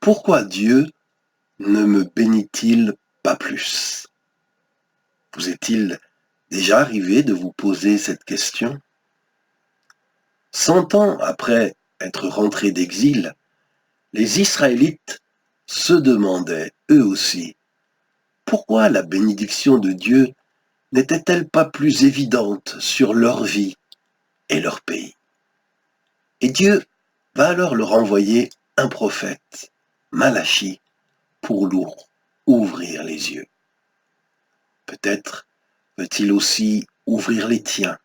Pourquoi Dieu ne me bénit-il pas plus? Vous est-il déjà arrivé de vous poser cette question? 100 ans après être rentrés d'exil, les Israélites se demandaient, eux aussi, pourquoi la bénédiction de Dieu n'était-elle pas plus évidente sur leur vie et leur pays? Et Dieu va alors leur envoyer un prophète, Malachi, pour leur ouvrir les yeux. Peut-être veut-il aussi ouvrir les tiens.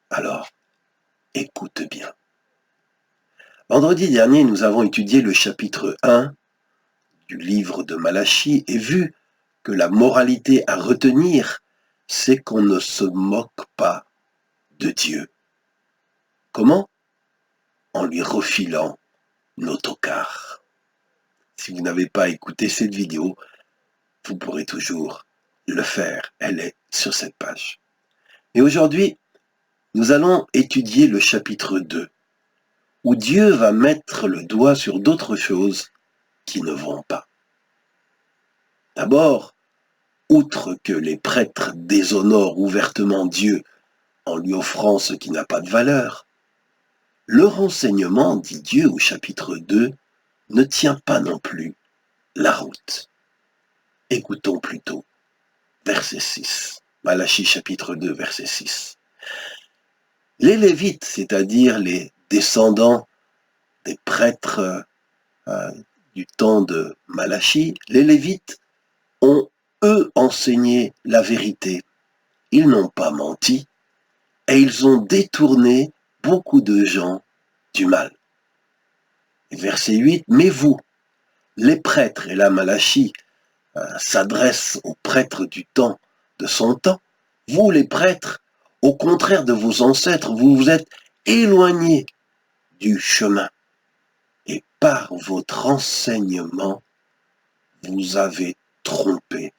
Alors, écoute bien. Vendredi dernier, nous avons étudié le chapitre 1 du livre de Malachi et vu que la moralité à retenir, c'est qu'on ne se moque pas de Dieu. Comment? En lui refilant nos tocards. Si vous n'avez pas écouté cette vidéo, vous pourrez toujours le faire. Elle est sur cette page. Et aujourd'hui, nous allons étudier le chapitre 2, où Dieu va mettre le doigt sur d'autres choses qui ne vont pas. D'abord, outre que les prêtres déshonorent ouvertement Dieu en lui offrant ce qui n'a pas de valeur, leur enseignement, dit Dieu au chapitre 2, ne tient pas non plus la route. Écoutons plutôt verset 6, Malachi chapitre 2, verset 6. Les Lévites, c'est-à-dire les descendants des prêtres du temps de Malachi, les Lévites ont, eux, enseigné la vérité. Ils n'ont pas menti et ils ont détourné beaucoup de gens du mal. Et verset 8, mais vous, les prêtres, et là Malachi s'adresse aux prêtres du temps, de son temps, vous les prêtres, au contraire de vos ancêtres, vous vous êtes éloignés du chemin. Et par votre enseignement, vous avez trompé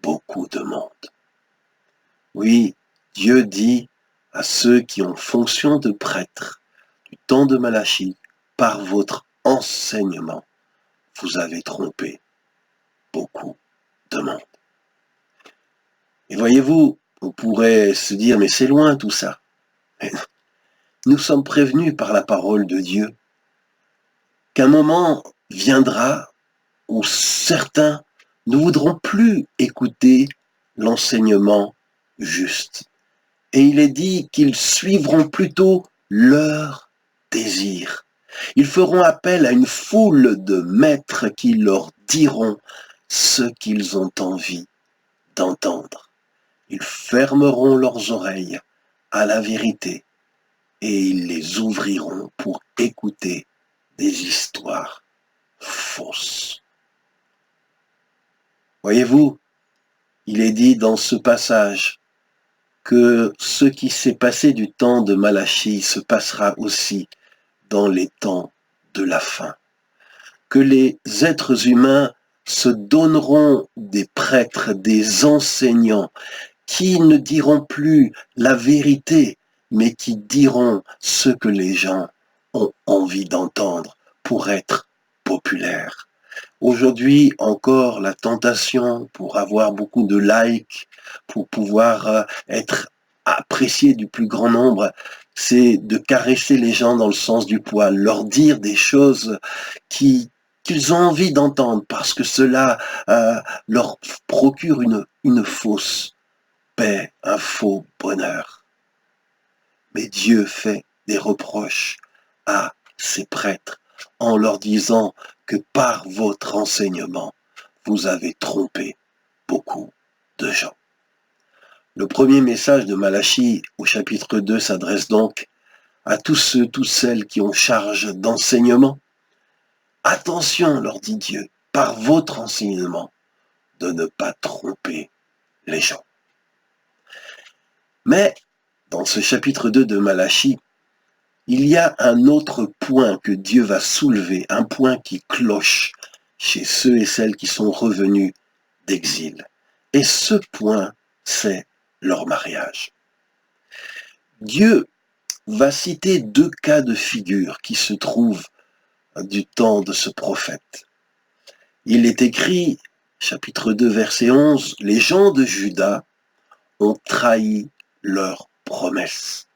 beaucoup de monde. Oui, Dieu dit à ceux qui ont fonction de prêtres du temps de Malachi, par votre enseignement, vous avez trompé beaucoup de monde. Et voyez-vous, on pourrait se dire, mais c'est loin tout ça. Mais nous sommes prévenus par la parole de Dieu qu'un moment viendra où certains ne voudront plus écouter l'enseignement juste. Et il est dit qu'ils suivront plutôt leur désir. Ils feront appel à une foule de maîtres qui leur diront ce qu'ils ont envie d'entendre. Ils fermeront leurs oreilles à la vérité et ils les ouvriront pour écouter des histoires fausses. Voyez-vous, il est dit dans ce passage que ce qui s'est passé du temps de Malachi se passera aussi dans les temps de la fin. Que les êtres humains se donneront des prêtres, des enseignants, qui ne diront plus la vérité, mais qui diront ce que les gens ont envie d'entendre pour être populaires. Aujourd'hui encore, la tentation pour avoir beaucoup de likes, pour pouvoir être apprécié du plus grand nombre, c'est de caresser les gens dans le sens du poil, leur dire des choses qu'ils ont envie d'entendre parce que cela leur procure une fausse paix, un faux bonheur. Mais Dieu fait des reproches à ces prêtres en leur disant que par votre enseignement, vous avez trompé beaucoup de gens. Le premier message de Malachi au chapitre 2 s'adresse donc à tous ceux, toutes celles qui ont charge d'enseignement. Attention, leur dit Dieu, par votre enseignement, de ne pas tromper les gens. Mais dans ce chapitre 2 de Malachi, il y a un autre point que Dieu va soulever, un point qui cloche chez ceux et celles qui sont revenus d'exil. Et ce point, c'est leur mariage. Dieu va citer deux cas de figure qui se trouvent du temps de ce prophète. Il est écrit, chapitre 2, verset 11, « Les gens de Juda ont trahi leur promesse.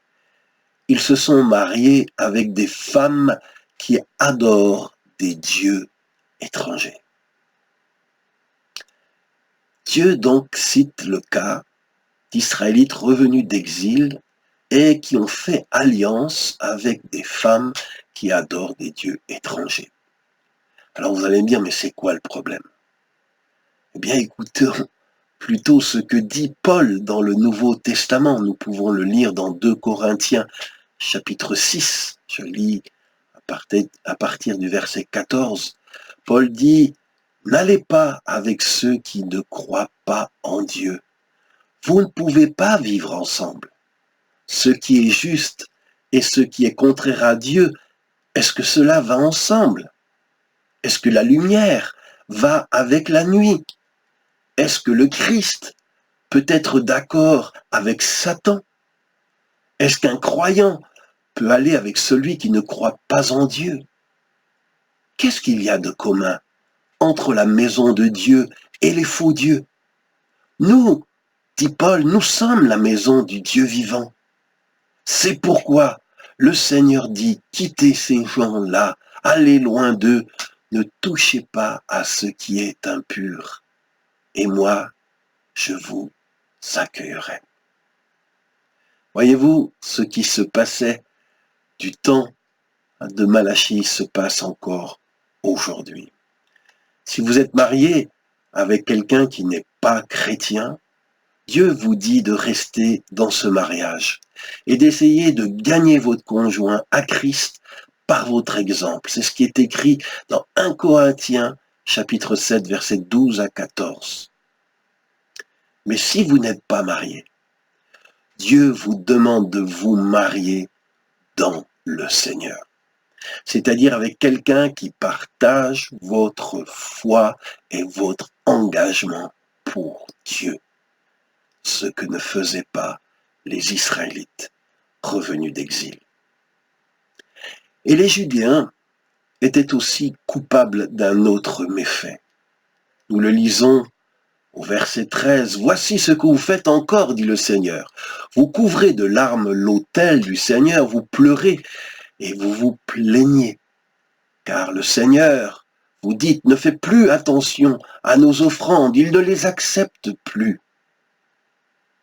Ils se sont mariés avec des femmes qui adorent des dieux étrangers. » Dieu donc cite le cas d'Israélites revenus d'exil et qui ont fait alliance avec des femmes qui adorent des dieux étrangers. Alors vous allez me dire, mais c'est quoi le problème? Eh bien, écoutons plutôt ce que dit Paul dans le Nouveau Testament. Nous pouvons le lire dans 2 Corinthiens, chapitre 6. Je lis à partir du verset 14. Paul dit, « N'allez pas avec ceux qui ne croient pas en Dieu. Vous ne pouvez pas vivre ensemble. Ce qui est juste et ce qui est contraire à Dieu, est-ce que cela va ensemble? Est-ce que la lumière va avec la nuit? Est-ce que le Christ peut être d'accord avec Satan? Est-ce qu'un croyant peut aller avec celui qui ne croit pas en Dieu? Qu'est-ce qu'il y a de commun entre la maison de Dieu et les faux dieux? Nous, dit Paul, nous sommes la maison du Dieu vivant. C'est pourquoi le Seigneur dit, quittez ces gens-là, allez loin d'eux, ne touchez pas à ce qui est impur. Et moi, je vous accueillerai. Voyez-vous, ce qui se passait du temps de Malachie se passe encore aujourd'hui. Si vous êtes marié avec quelqu'un qui n'est pas chrétien, Dieu vous dit de rester dans ce mariage et d'essayer de gagner votre conjoint à Christ par votre exemple. C'est ce qui est écrit dans 1 Corinthiens, chapitre 7, versets 12 à 14. Mais si vous n'êtes pas marié, Dieu vous demande de vous marier dans le Seigneur. C'est-à-dire avec quelqu'un qui partage votre foi et votre engagement pour Dieu. Ce que ne faisaient pas les Israélites revenus d'exil. Et les Judéens étaient aussi coupables d'un autre méfait. Nous le lisons au verset 13. « Voici ce que vous faites encore, dit le Seigneur. Vous couvrez de larmes l'autel du Seigneur, vous pleurez et vous vous plaignez. Car le Seigneur, vous dites, ne fait plus attention à nos offrandes, il ne les accepte plus.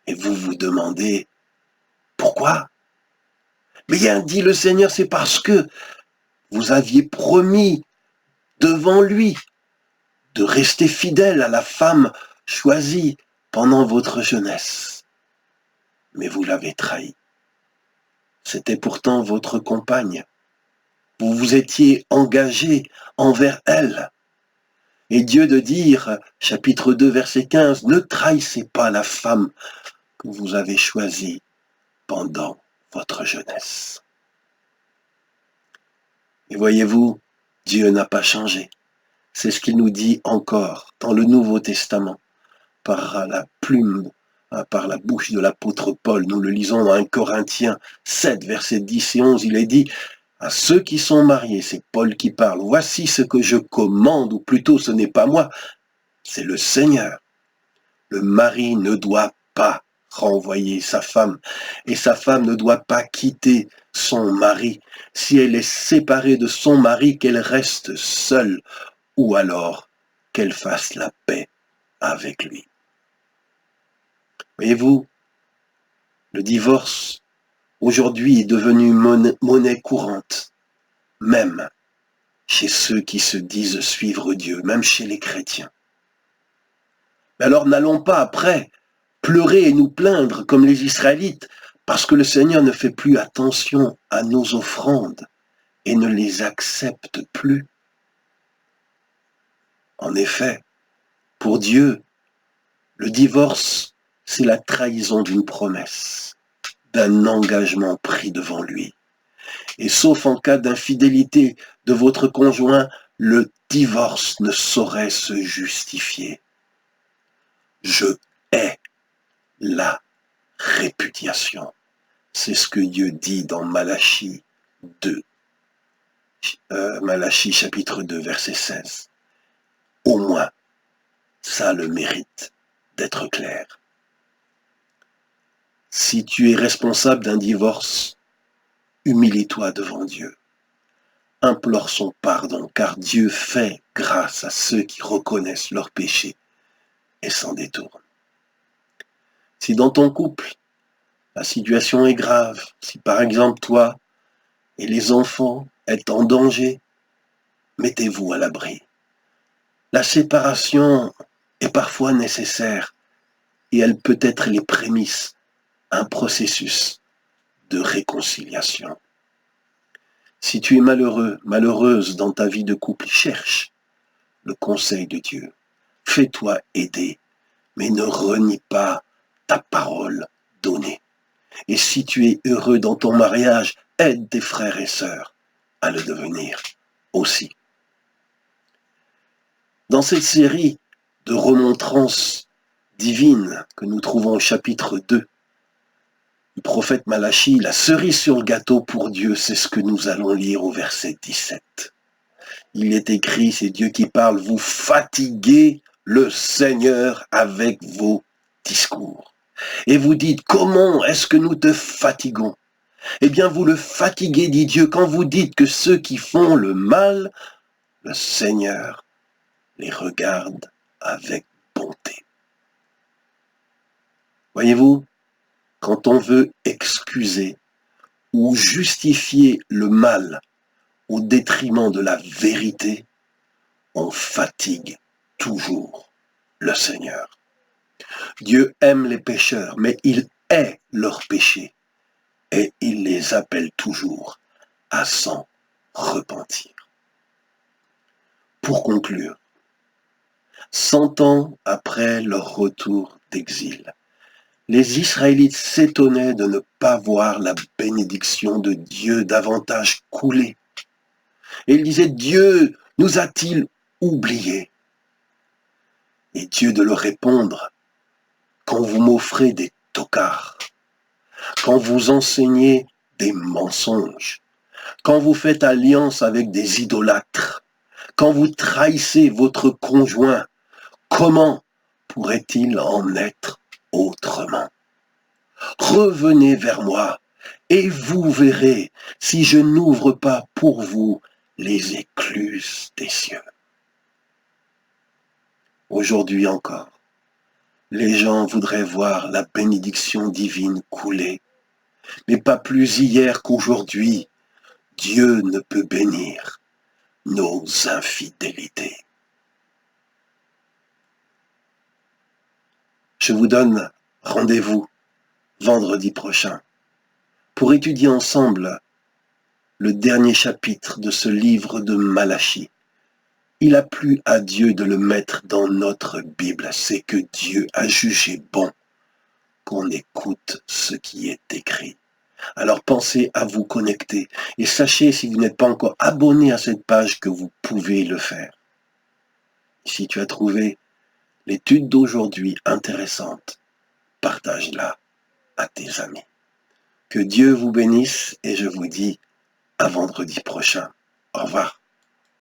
Et vous vous demandez, pourquoi? Bien, dit le Seigneur, c'est parce que vous aviez promis devant lui de rester fidèle à la femme choisie pendant votre jeunesse. Mais vous l'avez trahi. C'était pourtant votre compagne. Vous vous étiez engagé envers elle. Et Dieu de dire, chapitre 2, verset 15, « Ne trahissez pas la femme que vous avez choisie pendant votre jeunesse. » Et voyez-vous, Dieu n'a pas changé. C'est ce qu'il nous dit encore dans le Nouveau Testament, par la plume, par la bouche de l'apôtre Paul. Nous le lisons dans 1 Corinthiens 7, versets 10 et 11. Il est dit, à ceux qui sont mariés, c'est Paul qui parle, « Voici ce que je commande, ou plutôt ce n'est pas moi, c'est le Seigneur. Le mari ne doit pas renvoyer sa femme, et sa femme ne doit pas quitter son mari. Si elle est séparée de son mari, qu'elle reste seule, ou alors qu'elle fasse la paix avec lui. » Voyez-vous, le divorce aujourd'hui est devenu monnaie courante, même chez ceux qui se disent suivre Dieu, même chez les chrétiens. Mais alors n'allons pas après pleurer et nous plaindre comme les Israélites, parce que le Seigneur ne fait plus attention à nos offrandes et ne les accepte plus. En effet, pour Dieu, le divorce, c'est la trahison d'une promesse, d'un engagement pris devant lui. Et sauf en cas d'infidélité de votre conjoint, le divorce ne saurait se justifier. Je hais la répudiation. C'est ce que Dieu dit dans Malachie 2, Malachie chapitre 2, verset 16. Au moins, ça a le mérite d'être clair. Si tu es responsable d'un divorce, humilie-toi devant Dieu. Implore son pardon, car Dieu fait grâce à ceux qui reconnaissent leurs péchés et s'en détournent. Si dans ton couple, la situation est grave, si par exemple toi et les enfants êtes en danger, mettez-vous à l'abri. La séparation est parfois nécessaire et elle peut être les prémices à un processus de réconciliation. Si tu es malheureux, malheureuse dans ta vie de couple, cherche le conseil de Dieu. Fais-toi aider, mais ne renie pas ta parole donnée. Et si tu es heureux dans ton mariage, aide tes frères et sœurs à le devenir aussi. Dans cette série de remontrances divines que nous trouvons au chapitre 2, le prophète Malachie, la cerise sur le gâteau pour Dieu, c'est ce que nous allons lire au verset 17. Il est écrit, c'est Dieu qui parle, vous fatiguez le Seigneur avec vos discours. Et vous dites, comment est-ce que nous te fatiguons? Eh bien, vous le fatiguez, dit Dieu, quand vous dites que ceux qui font le mal, le Seigneur les regarde avec bonté. Voyez-vous, quand on veut excuser ou justifier le mal au détriment de la vérité, on fatigue toujours le Seigneur. Dieu aime les pécheurs, mais il hait leurs péchés et il les appelle toujours à s'en repentir. Pour conclure, 100 ans après leur retour d'exil, les Israélites s'étonnaient de ne pas voir la bénédiction de Dieu davantage couler. Et ils disaient, Dieu nous a-t-il oubliés? Et Dieu de leur répondre, quand vous m'offrez des tocards, quand vous enseignez des mensonges, quand vous faites alliance avec des idolâtres, quand vous trahissez votre conjoint, comment pourrait-il en être autrement? Revenez vers moi et vous verrez si je n'ouvre pas pour vous les écluses des cieux. Aujourd'hui encore, les gens voudraient voir la bénédiction divine couler, mais pas plus hier qu'aujourd'hui. Dieu ne peut bénir nos infidélités. Je vous donne rendez-vous vendredi prochain pour étudier ensemble le dernier chapitre de ce livre de Malachie. Il a plu à Dieu de le mettre dans notre Bible. C'est que Dieu a jugé bon qu'on écoute ce qui est écrit. Alors pensez à vous connecter et sachez, si vous n'êtes pas encore abonné à cette page, que vous pouvez le faire. Si tu as trouvé l'étude d'aujourd'hui intéressante, partage-la à tes amis. Que Dieu vous bénisse et je vous dis à vendredi prochain. Au revoir.